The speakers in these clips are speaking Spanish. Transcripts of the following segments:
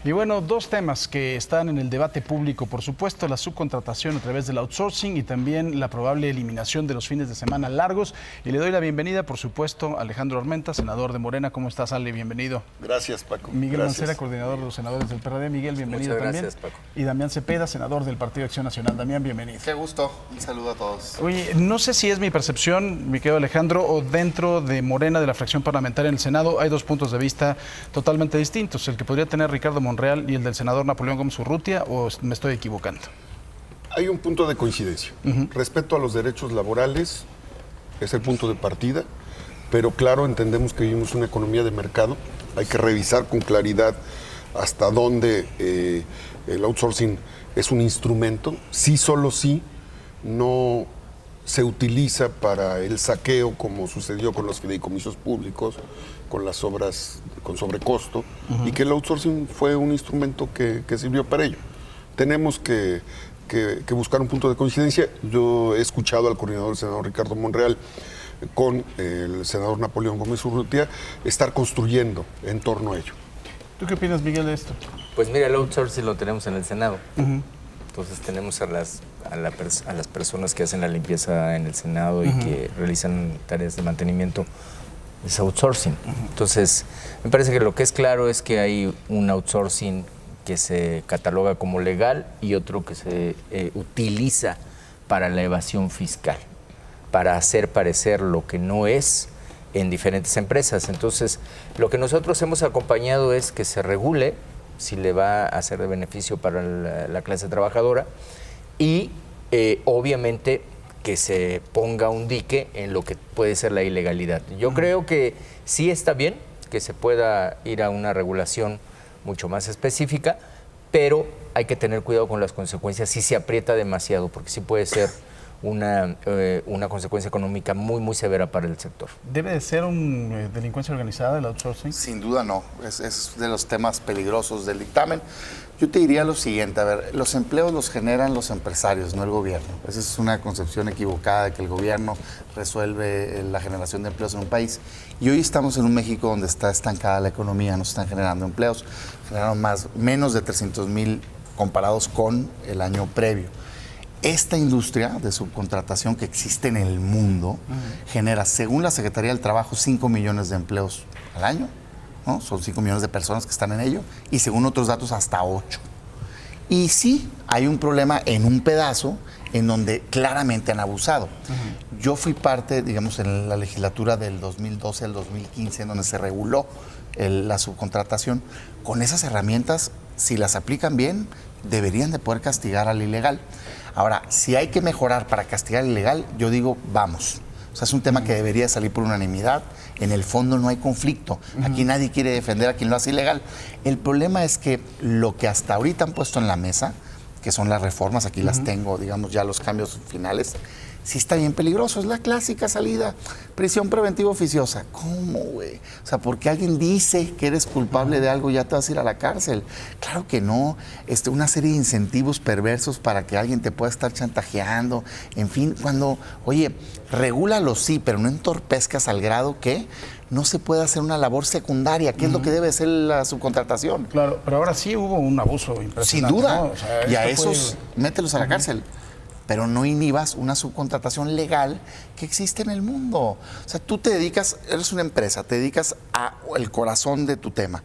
Y bueno, dos temas que están en el debate público, por supuesto, la subcontratación a través del outsourcing y también la probable eliminación de los fines de semana largos. Y le doy la bienvenida, por supuesto, a Alejandro Armenta, senador de Morena. ¿Cómo estás, Ale? Bienvenido. Gracias, Paco. Miguel Gracias. Mancera, coordinador de los senadores del PRD. Miguel, bienvenido. Muchas también. gracias, Paco. Y Damián Cepeda, senador del Partido Acción Nacional. Damián, bienvenido. Qué gusto. Un saludo a todos. Oye, no sé si es mi percepción, mi querido Alejandro, o dentro de Morena, de la fracción parlamentaria en el Senado, hay dos puntos de vista totalmente distintos. El que podría tener Ricardo Monreal y el del senador Napoleón Gómez Urrutia, ¿o me estoy equivocando? Hay un punto de coincidencia. Respeto a los derechos laborales es el punto de partida, pero claro, entendemos que vivimos una economía de mercado. Hay que revisar con claridad hasta dónde el outsourcing es un instrumento. Sí, solo sí, no se utiliza para el saqueo, como sucedió con los fideicomisos públicos, con las obras con sobrecosto, y que el outsourcing fue un instrumento que sirvió para ello. Tenemos que buscar un punto de coincidencia. Yo he escuchado al coordinador del senador Ricardo Monreal con el senador Napoleón Gómez Urrutia estar construyendo en torno a ello. ¿Tú qué opinas, Miguel, de esto? Pues mira, el outsourcing lo tenemos en el Senado. Entonces tenemos a las personas que hacen la limpieza en el Senado y que realizan tareas de mantenimiento. Es outsourcing. Entonces, me parece que lo que es claro es que hay un outsourcing que se cataloga como legal y otro que se utiliza para la evasión fiscal, para hacer parecer lo que no es en diferentes empresas. Entonces, lo que nosotros hemos acompañado es que se regule si le va a ser de beneficio para la clase trabajadora y obviamente que se ponga un dique en lo que puede ser la ilegalidad. Yo creo que sí está bien que se pueda ir a una regulación mucho más específica, pero hay que tener cuidado con las consecuencias si se aprieta demasiado, porque sí puede ser una consecuencia económica muy, muy severa para el sector. ¿Debe de ser una delincuencia organizada el outsourcing? Sin duda no. Es de los temas peligrosos del dictamen. Yo te diría lo siguiente, a ver, los empleos los generan los empresarios, no el gobierno. Esa es una concepción equivocada de que el gobierno resuelve la generación de empleos en un país. Y hoy estamos en un México donde está estancada la economía, no se están generando empleos. Generaron menos de 300,000 comparados con el año previo. Esta industria de subcontratación que existe en el mundo genera, según la Secretaría del Trabajo, 5 millones de empleos al año, ¿no? Son 5 millones de personas que están en ello, y según otros datos hasta 8. Y sí, hay un problema en un pedazo en donde claramente han abusado. Yo fui parte, digamos, en la legislatura del 2012 al 2015, en donde se reguló la subcontratación. Con esas herramientas, si las aplican bien, deberían de poder castigar al ilegal. Ahora, si hay que mejorar para castigar al ilegal, yo digo, vamos. O sea, es un tema que debería salir por unanimidad. En el fondo no hay conflicto. Aquí nadie quiere defender a quien lo hace ilegal. El problema es que lo que hasta ahorita han puesto en la mesa, que son las reformas, aquí las tengo, digamos, ya los cambios finales, sí está bien peligroso. Es la clásica salida. Prisión preventiva oficiosa. ¿Cómo, güey? O sea, porque alguien dice que eres culpable de algo, ya te vas a ir a la cárcel. Claro que no. Una serie de incentivos perversos para que alguien te pueda estar chantajeando. En fin, oye, regúlalo sí, pero no entorpezcas al grado que no se puede hacer una labor secundaria, que es lo que debe ser la subcontratación. Claro, pero ahora sí hubo un abuso impresionante. Sin duda. ¿No? O sea, y a esos, mételos a la cárcel. Pero no inhibas una subcontratación legal que existe en el mundo. O sea, tú te dedicas, eres una empresa, te dedicas al corazón de tu tema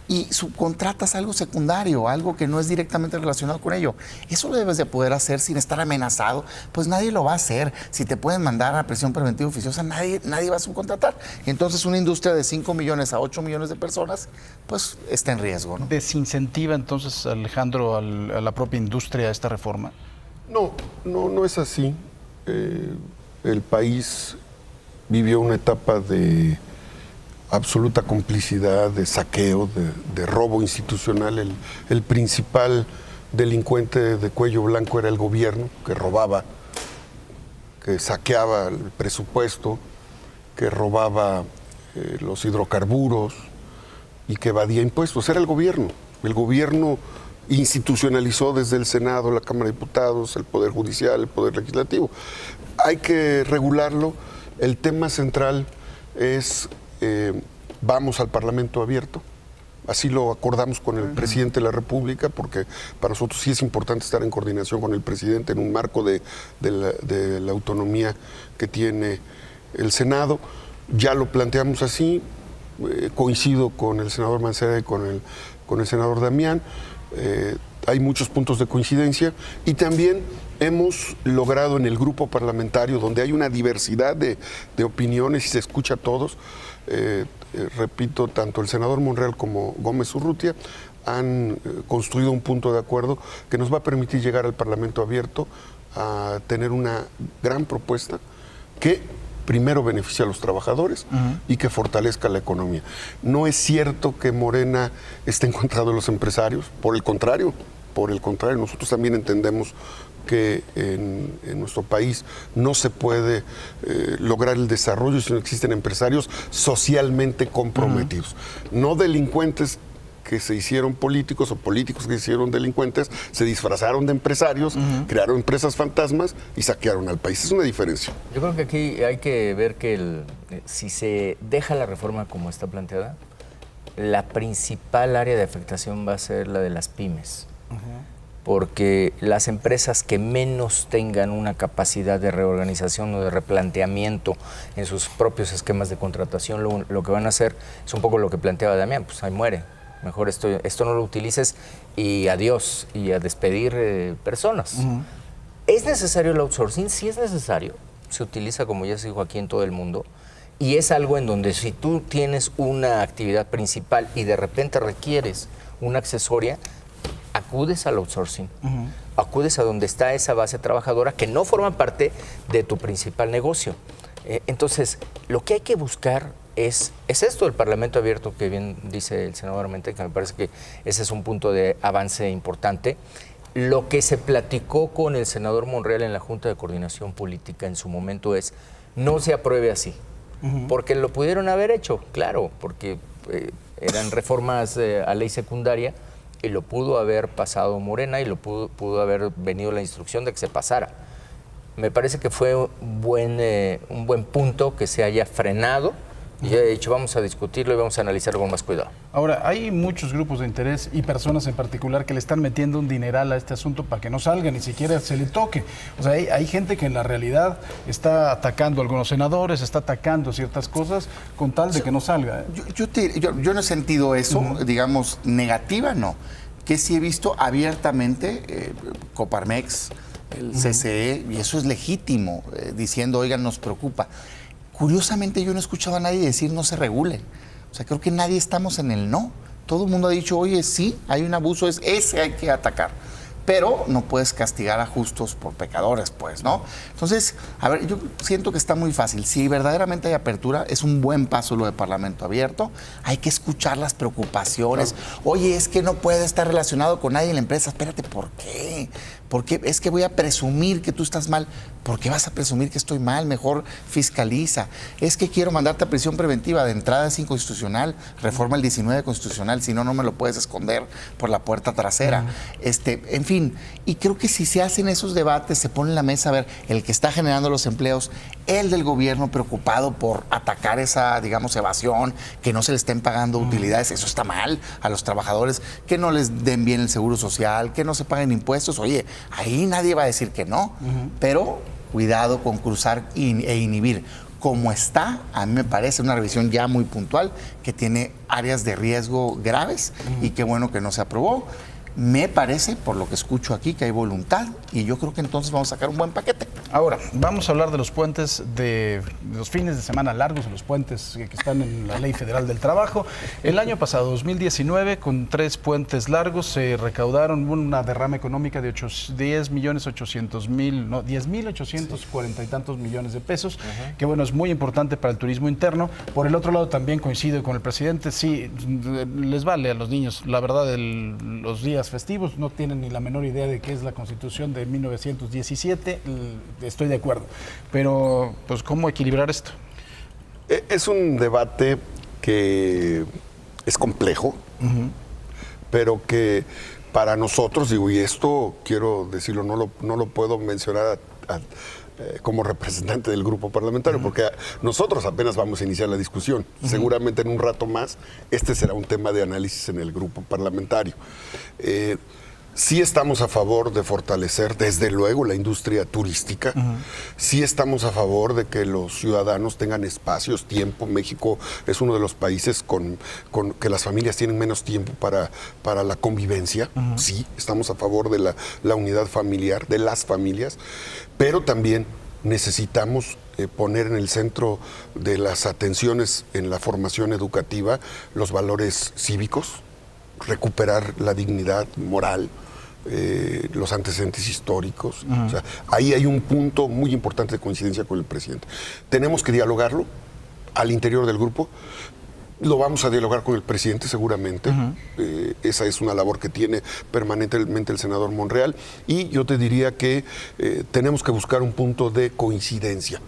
y subcontratas algo secundario, algo que no es directamente relacionado con ello. Eso lo debes de poder hacer sin estar amenazado, pues nadie lo va a hacer. Si te pueden mandar a prisión preventiva oficiosa, nadie va a subcontratar. Y entonces una industria de 5 millones a 8 millones de personas, pues está en riesgo, ¿no? ¿Desincentiva entonces, Alejandro, a la propia industria esta reforma? No es así. El país vivió una etapa de absoluta complicidad, de saqueo, de robo institucional. El principal delincuente de cuello blanco era el gobierno, que robaba, que saqueaba el presupuesto, que robaba los hidrocarburos y que evadía impuestos. Era el gobierno. El gobierno institucionalizó desde el Senado, la Cámara de Diputados, el Poder Judicial, el Poder Legislativo. Hay que regularlo. El tema central es, vamos al Parlamento abierto, Así lo acordamos con el presidente de la República, porque para nosotros sí es importante estar en coordinación con el presidente en un marco de la autonomía que tiene el Senado. Ya lo planteamos así, coincido con el senador Mancera y con el senador Damián. Hay muchos puntos de coincidencia y también hemos logrado en el grupo parlamentario, donde hay una diversidad de opiniones y se escucha a todos, repito, tanto el senador Monreal como Gómez Urrutia han construido un punto de acuerdo que nos va a permitir llegar al Parlamento abierto a tener una gran propuesta que primero beneficia a los trabajadores y que fortalezca la economía. No es cierto que Morena esté en contra de los empresarios, por el contrario, nosotros también entendemos que en nuestro país no se puede lograr el desarrollo si no existen empresarios socialmente comprometidos, no delincuentes que se hicieron políticos o políticos que se hicieron delincuentes, se disfrazaron de empresarios, crearon empresas fantasmas y saquearon al país. Es una diferencia. Yo creo que aquí hay que ver que si se deja la reforma como está planteada, la principal área de afectación va a ser la de las pymes. Porque las empresas que menos tengan una capacidad de reorganización o de replanteamiento en sus propios esquemas de contratación, lo que van a hacer es un poco lo que planteaba Damián, pues ahí muere. Mejor esto no lo utilices y adiós, y a despedir personas. ¿Es necesario el outsourcing? Sí es necesario. Se utiliza, como ya se dijo aquí, en todo el mundo. Y es algo en donde si tú tienes una actividad principal y de repente requieres una accesoria, acudes al outsourcing. Acudes a donde está esa base trabajadora que no forma parte de tu principal negocio. Entonces, lo que hay que buscar es esto del Parlamento abierto que bien dice el senador Armenta, que me parece que ese es un punto de avance importante. Lo que se platicó con el senador Monreal en la Junta de Coordinación Política en su momento es no se apruebe así, porque lo pudieron haber hecho, claro, porque eran reformas a ley secundaria y lo pudo haber pasado Morena y lo pudo haber venido la instrucción de que se pasara. Me parece que fue un buen punto que se haya frenado. Y ya he dicho, vamos a discutirlo y vamos a analizarlo con más cuidado. Ahora, hay muchos grupos de interés y personas en particular que le están metiendo un dineral a este asunto para que no salga, ni siquiera se le toque. O sea, hay gente que en la realidad está atacando a algunos senadores, está atacando ciertas cosas con tal de que no salga. Yo no he sentido eso, digamos, negativa, no. Que sí he visto abiertamente Coparmex, el CCE, y eso es legítimo, diciendo, oigan, nos preocupa. Curiosamente yo no he escuchado a nadie decir no se regulen. O sea, creo que nadie estamos en el no. Todo el mundo ha dicho, oye, sí, hay un abuso, ese hay que atacar. Pero no puedes castigar a justos por pecadores, pues, ¿no? Entonces, a ver, yo siento que está muy fácil. Si verdaderamente hay apertura, es un buen paso lo de Parlamento abierto. Hay que escuchar las preocupaciones. Oye, es que no puede estar relacionado con nadie en la empresa. Espérate, ¿por qué? Porque es que voy a presumir que tú estás mal. ¿Por qué vas a presumir que estoy mal? Mejor fiscaliza. Es que quiero mandarte a prisión preventiva. De entrada es inconstitucional. Reforma el 19 constitucional. Si no, no me lo puedes esconder por la puerta trasera. En fin, y creo que si se hacen esos debates, se pone en la mesa a ver el que está generando los empleos, el del gobierno preocupado por atacar esa, digamos, evasión, que no se le estén pagando utilidades. Eso está mal a los trabajadores, que no les den bien el seguro social, que no se paguen impuestos. Oye, ahí nadie va a decir que no, pero cuidado con cruzar e inhibir. Como está, a mí me parece una revisión ya muy puntual que tiene áreas de riesgo graves y qué bueno que no se aprobó. Me parece, por lo que escucho aquí, que hay voluntad y yo creo que entonces vamos a sacar un buen paquete. Ahora, vamos a hablar de los puentes, de los fines de semana largos, de los puentes que están en la Ley Federal del Trabajo. El año pasado, 2019, con 3 puentes largos, se recaudaron una derrama económica de 10.840 y tantos millones de pesos, que bueno, es muy importante para el turismo interno. Por el otro lado, también coincido con el presidente, sí, les vale a los niños, la verdad, los días festivos, no tienen ni la menor idea de qué es la Constitución de 1917, estoy de acuerdo. Pero, pues, ¿cómo equilibrar esto? Es un debate que es complejo, pero que para nosotros, digo, y esto quiero decirlo, no lo puedo mencionar como representante del grupo parlamentario, porque nosotros apenas vamos a iniciar la discusión. Seguramente en un rato más este será un tema de análisis en el grupo parlamentario. Sí estamos a favor de fortalecer, desde luego, la industria turística. Sí estamos a favor de que los ciudadanos tengan espacios, tiempo. México es uno de los países con que las familias tienen menos tiempo para la convivencia. Sí, estamos a favor de la unidad familiar, de las familias, pero también necesitamos poner en el centro de las atenciones en la formación educativa los valores cívicos, recuperar la dignidad moral, los antecedentes históricos. O sea, ahí hay un punto muy importante de coincidencia con el presidente. Tenemos que dialogarlo al interior del grupo. Lo vamos a dialogar con el presidente seguramente. Esa es una labor que tiene permanentemente el senador Monreal. Y yo te diría que tenemos que buscar un punto de coincidencia.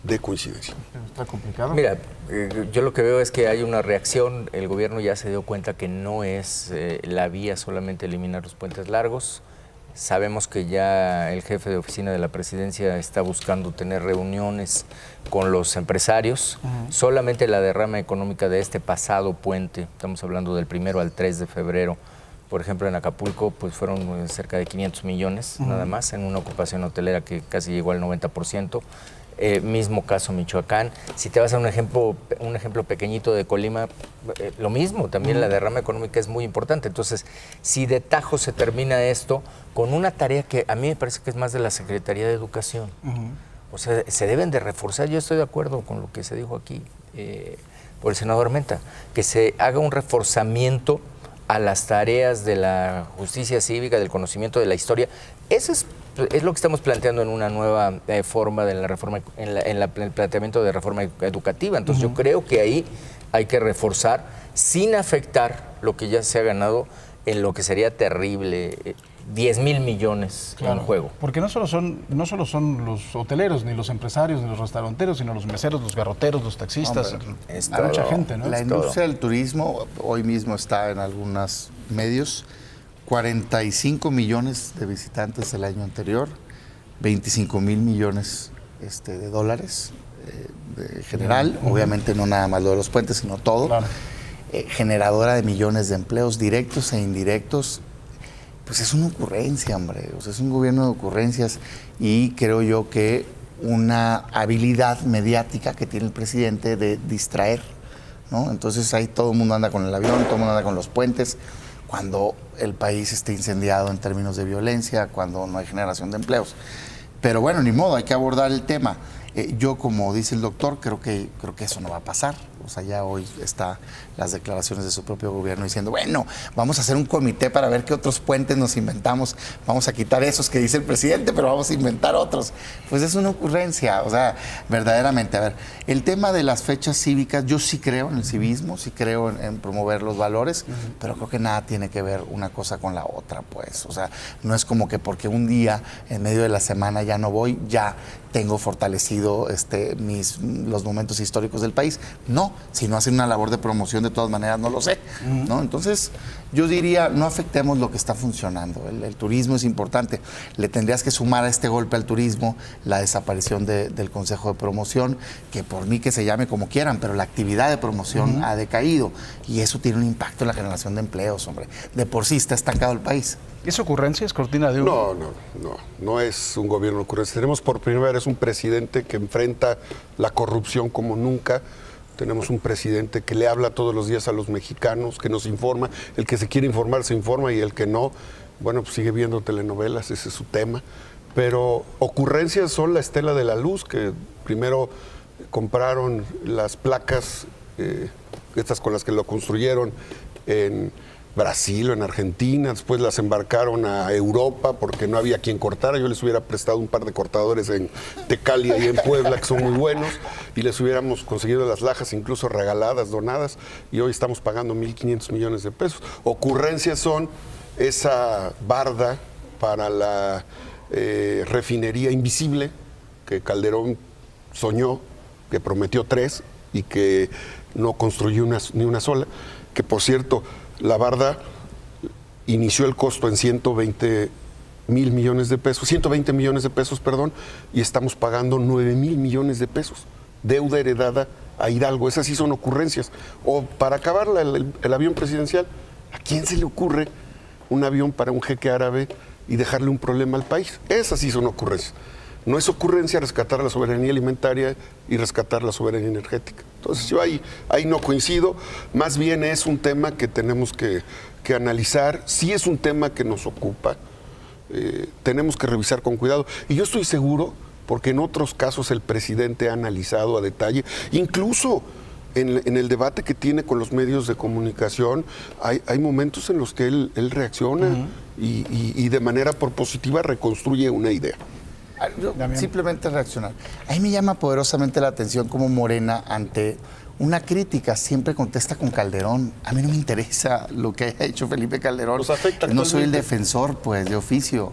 ¿Está complicado? Mira, yo lo que veo es que hay una reacción. El gobierno ya se dio cuenta que no es la vía solamente eliminar los puentes largos. Sabemos que ya el jefe de oficina de la presidencia está buscando tener reuniones con los empresarios. Solamente la derrama económica de este pasado puente, estamos hablando del 1 al 3 de febrero, por ejemplo, en Acapulco, pues fueron cerca de 500 millones nada más, en una ocupación hotelera que casi llegó al 90%. Mismo caso Michoacán. Si te vas a un ejemplo pequeñito de Colima, lo mismo, también la derrama económica es muy importante. Entonces, si de tajo se termina esto con una tarea que a mí me parece que es más de la Secretaría de Educación, o sea, se deben de reforzar. Yo estoy de acuerdo con lo que se dijo aquí por el senador Armenta, que se haga un reforzamiento a las tareas de la justicia cívica, del conocimiento de la historia. Eso es lo que estamos planteando en una nueva forma de la reforma, en el planteamiento de reforma educativa. Entonces yo creo que ahí hay que reforzar sin afectar lo que ya se ha ganado en lo que sería terrible, 10,000 millones en juego. Porque no solo son los hoteleros, ni los empresarios, ni los restauranteros, sino los meseros, los garroteros, los taxistas. Hay mucha gente, ¿no? La industria del turismo hoy mismo está en algunos medios. 45 millones de visitantes el año anterior, 25,000 millones de dólares de general, obviamente no nada más lo de los puentes, sino todo. Claro. Generadora de millones de empleos directos e indirectos. Pues es una ocurrencia, hombre. O sea, es un gobierno de ocurrencias y creo yo que una habilidad mediática que tiene el presidente de distraer, ¿no? Entonces ahí todo el mundo anda con el avión, todo el mundo anda con los puentes, cuando el país esté incendiado en términos de violencia, cuando no hay generación de empleos. Pero bueno, ni modo, hay que abordar el tema. Yo, como dice el doctor, creo que eso no va a pasar. O sea, ya hoy están las declaraciones de su propio gobierno diciendo, bueno, vamos a hacer un comité para ver qué otros puentes nos inventamos. Vamos a quitar esos que dice el presidente, pero vamos a inventar otros. Pues es una ocurrencia. O sea, verdaderamente, a ver, el tema de las fechas cívicas, yo sí creo en el civismo, sí creo en promover los valores, pero creo que nada tiene que ver una cosa con la otra, pues. O sea, no es como que porque un día en medio de la semana ya no voy, ya tengo fortalecido los momentos históricos del país. No, si no hacen una labor de promoción, de todas maneras no lo sé, ¿no? Entonces, yo diría, no afectemos lo que está funcionando. El turismo es importante. Le tendrías que sumar a este golpe al turismo la desaparición del Consejo de Promoción, que por mí que se llame como quieran, pero la actividad de promoción ha decaído y eso tiene un impacto en la generación de empleos, hombre. De por sí está estancado el país. ¿Es ocurrencia? ¿Es cortina de humo? No es un gobierno de ocurrencia. Tenemos por primera vez un presidente que enfrenta la corrupción como nunca. Tenemos un presidente que le habla todos los días a los mexicanos, que nos informa. El que se quiere informar se informa y el que no, bueno, pues sigue viendo telenovelas, ese es su tema. Pero ocurrencias son la Estela de la Luz, que primero compraron las placas, estas con las que lo construyeron en Brasil o en Argentina, después las embarcaron a Europa porque no había quien cortara. Yo les hubiera prestado un par de cortadores en Tecali y en Puebla, que son muy buenos, y les hubiéramos conseguido las lajas incluso regaladas, donadas, y hoy estamos pagando 1,500 millones de pesos. Ocurrencias son esa barda para la refinería invisible que Calderón soñó, que prometió 3 y que no construyó ni una sola, que por cierto, la barda inició el costo en 120 millones de pesos, 120 millones de pesos, perdón, y estamos pagando 9,000 millones de pesos. Deuda heredada a Hidalgo. Esas sí son ocurrencias. O para acabar el avión presidencial, ¿a quién se le ocurre un avión para un jeque árabe y dejarle un problema al país? Esas sí son ocurrencias. No es ocurrencia rescatar la soberanía alimentaria y rescatar la soberanía energética. Entonces yo ahí no coincido. Más bien es un tema que tenemos que analizar. Sí es un tema que nos ocupa. Tenemos que revisar con cuidado. Y yo estoy seguro, porque en otros casos el presidente ha analizado a detalle, incluso en el debate que tiene con los medios de comunicación, hay momentos en los que él reacciona y de manera propositiva reconstruye una idea. Yo simplemente reaccionar. A mí me llama poderosamente la atención cómo Morena, ante una crítica, siempre contesta con Calderón. A mí no me interesa lo que haya hecho Felipe Calderón. Nos afecta no soy el defensor, pues, de oficio.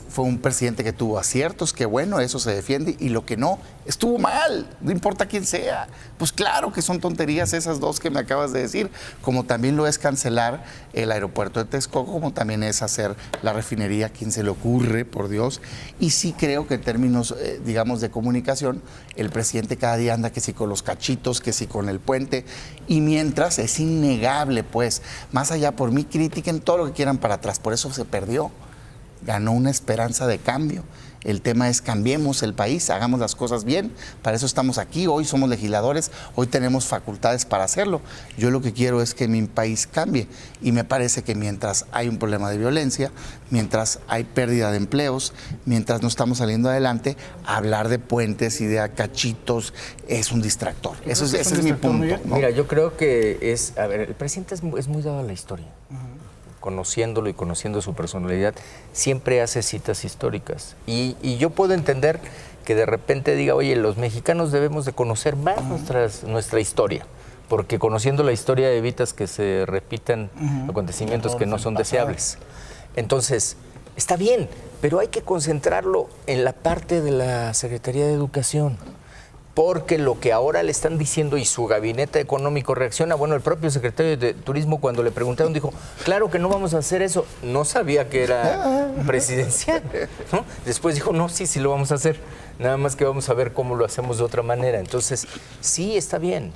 Fue un presidente que tuvo aciertos, que bueno, eso se defiende, y lo que no, estuvo mal, no importa quién sea. Pues claro que son tonterías esas dos que me acabas de decir, como también lo es cancelar el aeropuerto de Texcoco, como también es hacer la refinería, a quien se le ocurre, por Dios. Y sí creo que en términos, digamos, de comunicación, el presidente cada día anda que si con los cachitos, que si con el puente, y mientras es innegable, pues, más allá, por mí critiquen todo lo que quieran para atrás, por eso se perdió. Ganó una esperanza de cambio. El tema es cambiemos el país, hagamos las cosas bien. Para eso estamos aquí, hoy somos legisladores, hoy tenemos facultades para hacerlo. Yo lo que quiero es que mi país cambie, y me parece que mientras hay un problema de violencia, mientras hay pérdida de empleos, mientras no estamos saliendo adelante, hablar de puentes y de cachitos es un distractor. Ese es mi punto, ¿no? Mira, yo creo que el presidente es muy dado a la historia. Conociéndolo y conociendo su personalidad, siempre hace citas históricas. Y yo puedo entender que de repente diga, oye, los mexicanos debemos de conocer más nuestra historia, porque conociendo la historia evitas que se repitan acontecimientos que no son deseables. Entonces, está bien, pero hay que concentrarlo en la parte de la Secretaría de Educación. Porque lo que ahora le están diciendo y su gabinete económico reacciona, bueno, el propio secretario de Turismo cuando le preguntaron dijo, claro que no vamos a hacer eso, no sabía que era presidencial, ¿no? Después dijo, no, sí lo vamos a hacer, nada más que vamos a ver cómo lo hacemos de otra manera. Entonces, sí, está bien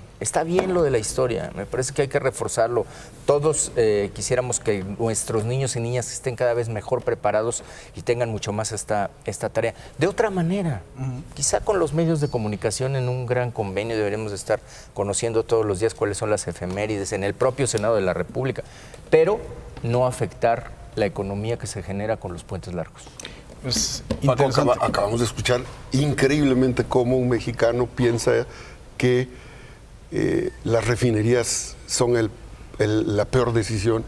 lo de la historia, me parece que hay que reforzarlo. Todos quisiéramos que nuestros niños y niñas estén cada vez mejor preparados y tengan mucho más esta tarea. De otra manera, quizá con los medios de comunicación en un gran convenio deberíamos estar conociendo todos los días cuáles son las efemérides en el propio Senado de la República, pero no afectar la economía que se genera con los puentes largos. Pues, acabamos de escuchar increíblemente cómo un mexicano piensa que las refinerías son la peor decisión.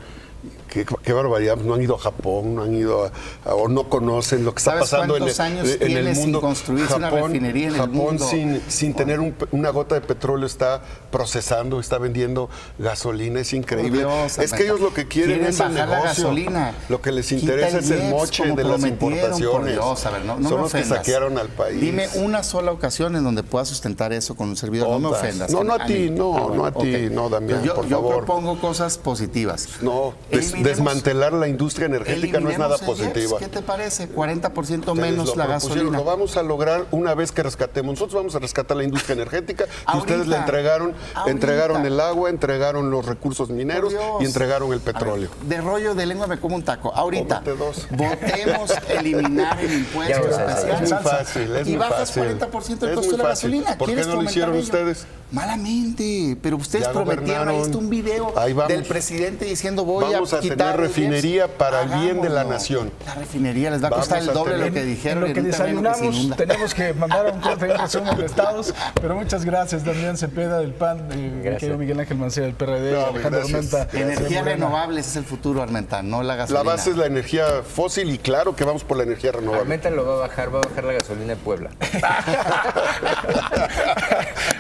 Qué barbaridad, no han ido a Japón, no han ido o no conocen lo que está pasando en el mundo. Sin construirse una refinería en el mundo? Sin tener una gota de petróleo está procesando, está vendiendo gasolina, es increíble. Dios, es que ellos lo que quieren es el bajar la negocio. gasolina. Lo que les interesa es el moche de las importaciones. Por Dios, a ver, no son me los que ofendas. saquearon al país. Dime una sola ocasión en donde puedas sustentar eso con un servidor. No me ofendas. No a ti, no, Damián, por yo favor. propongo cosas positivas. No, desmantelar la industria energética no es nada positiva. ¿Qué te parece? 40% menos la gasolina. Lo vamos a lograr una vez que rescatemos. Nosotros vamos a rescatar la industria energética y ustedes le entregaron el agua, entregaron los recursos mineros y entregaron el petróleo. De rollo de lengua me como un taco. Ahorita, dos. Votemos eliminar el impuesto especial. Es muy fácil, y bajas 40% el costo de la gasolina. ¿Por qué no lo hicieron ustedes? Malamente, pero ustedes prometieron. Ahí está un video del presidente diciendo vamos a tener refinería para el bien de la nación. La refinería les va a costar el doble de lo que dijeron. En lo que desayunamos tenemos que mandar un corte de un resumen de estados, pero muchas gracias, Damián Cepeda del PAN, querido Miguel Ángel Mancera del PRD, Alejandro Armenta. Energías renovables es el futuro, Armenta, no la gasolina. La base es la energía fósil y claro que vamos por la energía renovable. Armenta lo va a bajar la gasolina en Puebla.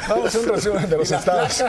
Vamos a un resumen de los estados.